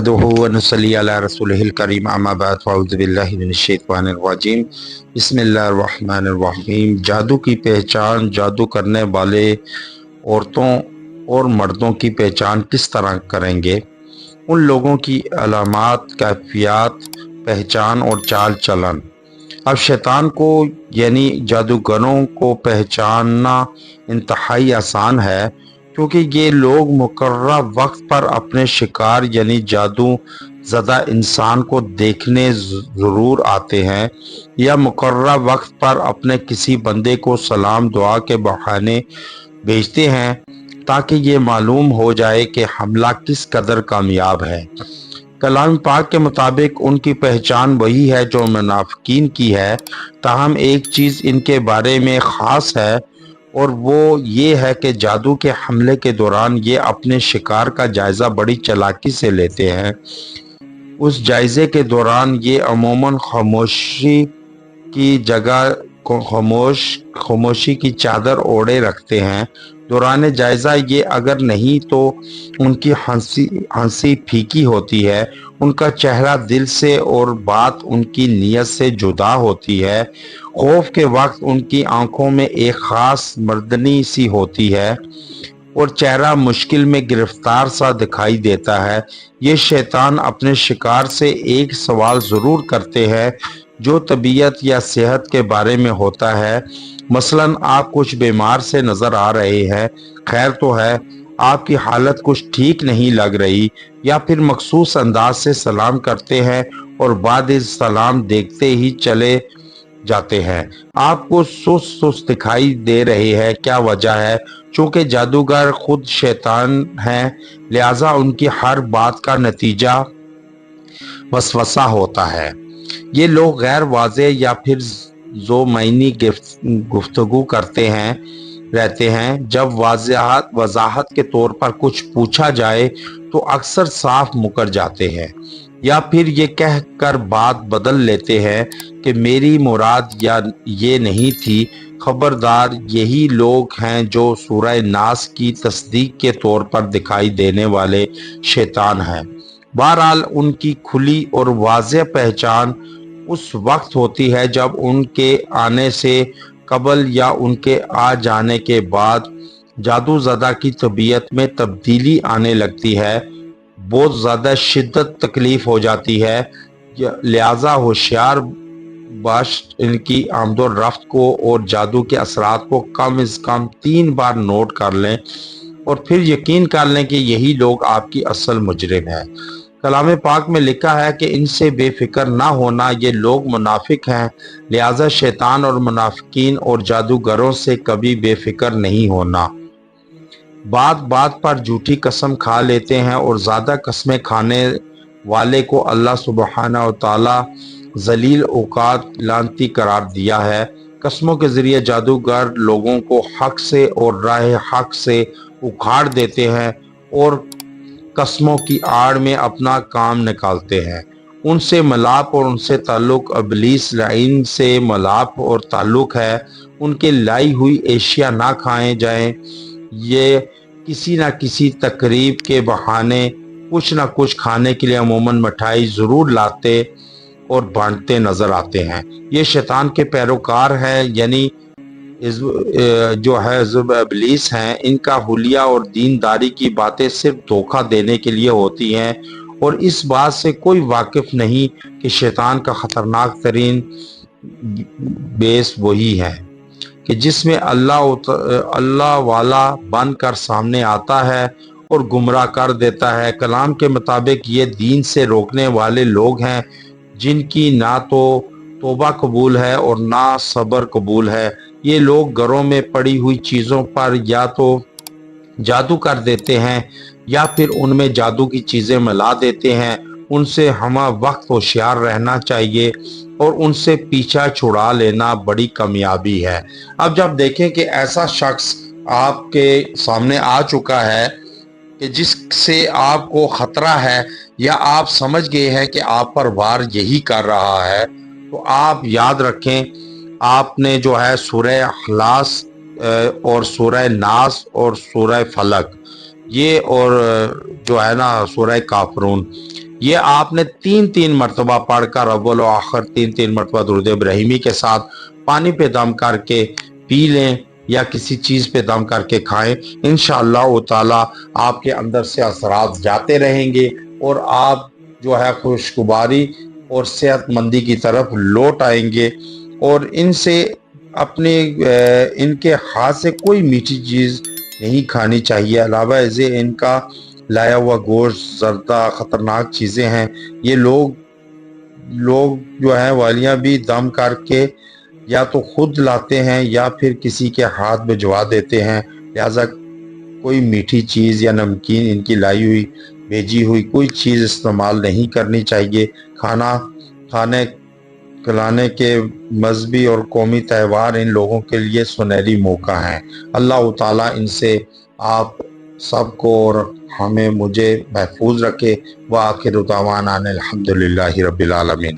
نحمدہ ونصلی علی رسولہ الکریم اما بعد فاعوذ باللہ من الشیطان الرجیم بسم اللہ الرحمن الرحیم۔ جادو کی پہچان۔ جادو کرنے والے عورتوں اور مردوں کی پہچان کس طرح کریں گے؟ ان لوگوں کی علامات، کیفیات، پہچان اور چال چلن۔ اب شیطان کو یعنی جادوگروں کو پہچاننا انتہائی آسان ہے، کیونکہ یہ لوگ مقررہ وقت پر اپنے شکار یعنی جادو زدہ انسان کو دیکھنے ضرور آتے ہیں، یا مقررہ وقت پر اپنے کسی بندے کو سلام دعا کے بہانے بھیجتے ہیں تاکہ یہ معلوم ہو جائے کہ حملہ کس قدر کامیاب ہے۔ کلام پاک کے مطابق ان کی پہچان وہی ہے جو منافقین کی ہے، تاہم ایک چیز ان کے بارے میں خاص ہے اور وہ یہ ہے کہ جادو کے حملے کے دوران یہ اپنے شکار کا جائزہ بڑی چالاکی سے لیتے ہیں۔ اس جائزے کے دوران یہ عموماً خاموشی کی جگہ خاموشی کی چادر اوڑھے رکھتے ہیں۔ دوران جائزہ یہ اگر نہیں تو ان کی ہنسی پھیکی ہوتی ہے، ان کا چہرہ دل سے اور بات ان کی نیت سے جدا ہوتی ہے۔ خوف کے وقت ان کی آنکھوں میں ایک خاص مردنی سی ہوتی ہے اور چہرہ مشکل میں گرفتار سا دکھائی دیتا ہے۔ یہ شیطان اپنے شکار سے ایک سوال ضرور کرتے ہیں جو طبیعت یا صحت کے بارے میں ہوتا ہے۔ مثلاً آپ کچھ بیمار سے نظر آ رہے ہیں، خیر تو ہے، آپ کی حالت کچھ ٹھیک نہیں لگ رہی، یا پھر مخصوص انداز سے سلام کرتے ہیں اور بعد از سلام دیکھتے ہی چلے جاتے ہیں۔ آپ کو سست دکھائی دے رہے ہیں، کیا وجہ ہے؟ چونکہ جادوگر خود شیطان ہیں، لہذا ان کی ہر بات کا نتیجہ وسوسہ ہوتا ہے۔ یہ لوگ غیر واضح یا پھر ذو معنی گفتگو کرتے رہتے ہیں۔ جب وضاحت کے طور پر کچھ پوچھا جائے تو اکثر صاف مکر جاتے ہیں، یا پھر یہ کہہ کر بات بدل لیتے ہیں کہ میری مراد یہ نہیں تھی۔ خبردار، یہی لوگ ہیں جو سورہ ناس کی تصدیق کے طور پر دکھائی دینے والے شیطان ہیں۔ بہرحال ان کی کھلی اور واضح پہچان اس وقت ہوتی ہے جب ان کے آنے سے قبل یا ان کے آ جانے کے بعد جادو زدہ کی طبیعت میں تبدیلی آنے لگتی ہے، بہت زیادہ شدت تکلیف ہو جاتی ہے۔ لہذا ہوشیار باش ان کی آمد و رفت کو اور جادو کے اثرات کو کم از کم 3 بار نوٹ کر لیں اور پھر یقین کر لیں کہ یہی لوگ آپ کی اصل مجرم ہیں۔ کلام پاک میں لکھا ہے کہ ان سے بے فکر نہ ہونا، یہ لوگ منافق ہیں، لہذا شیطان اور منافقین اور جادوگروں سے کبھی بے فکر نہیں ہونا۔ بات بات پر جھوٹی قسم کھا لیتے ہیں اور زیادہ قسمیں کھانے والے کو اللہ سبحانہ و تعالی ذلیل اوقات لعنتی قرار دیا ہے۔ قسموں کے ذریعے جادوگر لوگوں کو حق سے اور راہ حق سے اکھاڑ دیتے ہیں اور قسموں کی آڑ میں اپنا کام نکالتے ہیں۔ ان سے ملاپ اور ان سے تعلق ابلیس لعین سے ملاپ اور تعلق ہے۔ ان کے لائی ہوئی اشیاء نہ کھائیں جائیں۔ یہ کسی نہ کسی تقریب کے بہانے کچھ نہ کچھ کھانے کے لیے عموماً مٹھائی ضرور لاتے اور بانٹتے نظر آتے ہیں۔ یہ شیطان کے پیروکار ہیں، یعنی جو ہے حزب ابلیس ہیں۔ ان کا حلیہ اور دینداری کی باتیں صرف دھوکہ دینے کے لیے ہوتی ہیں اور اس بات سے کوئی واقف نہیں کہ شیطان کا خطرناک ترین بیس وہی ہے کہ جس میں اللہ والا بن کر سامنے آتا ہے اور گمراہ کر دیتا ہے۔ کلام کے مطابق یہ دین سے روکنے والے لوگ ہیں جن کی نہ تو توبہ قبول ہے اور نہ صبر قبول ہے۔ یہ لوگ گھروں میں پڑی ہوئی چیزوں پر یا تو جادو کر دیتے ہیں یا پھر ان میں جادو کی چیزیں ملا دیتے ہیں۔ ان سے ہمہ وقت ہوشیار رہنا چاہیے اور ان سے پیچھا چھڑا لینا بڑی کامیابی ہے۔ اب جب دیکھیں کہ ایسا شخص آپ کے سامنے آ چکا ہے کہ جس سے آپ کو خطرہ ہے یا آپ سمجھ گئے ہیں کہ آپ پر وار یہی کر رہا ہے، تو آپ یاد رکھیں آپ نے جو ہے سورہ اخلاص اور سورہ ناس اور سورہ فلق، یہ اور جو ہے نا سورہ کافرون، یہ آپ نے 3 مرتبہ پڑھ کر اول و آخر 3 مرتبہ درود ابراہیمی کے ساتھ پانی پہ دم کر کے پی لیں یا کسی چیز پہ دم کر کے کھائیں۔ انشاءاللہ تعالی آپ کے اندر سے اثرات جاتے رہیں گے اور آپ جو ہے خوشگواری اور صحت مندی کی طرف لوٹ آئیں گے۔ اور ان سے اپنے ان کے ہاتھ سے کوئی میٹھی چیز نہیں کھانی چاہیے، علاوہ ازیں ان کا لایا ہوا گوشت، زردہ خطرناک چیزیں ہیں۔ یہ لوگ جو ہیں والیاں بھی دم کر کے یا تو خود لاتے ہیں یا پھر کسی کے ہاتھ بھجوا دیتے ہیں، لہذا کوئی میٹھی چیز یا نمکین ان کی لائی ہوئی بھیجی ہوئی کوئی چیز استعمال نہیں کرنی چاہیے۔ کھانے کھلانے کے مذہبی اور قومی تہوار ان لوگوں کے لیے سنہری موقع ہیں۔ اللہ تعالیٰ ان سے آپ سب کو اور مجھے محفوظ رکھے۔ وآخر دعوانا ان الحمدللہ رب العالمین۔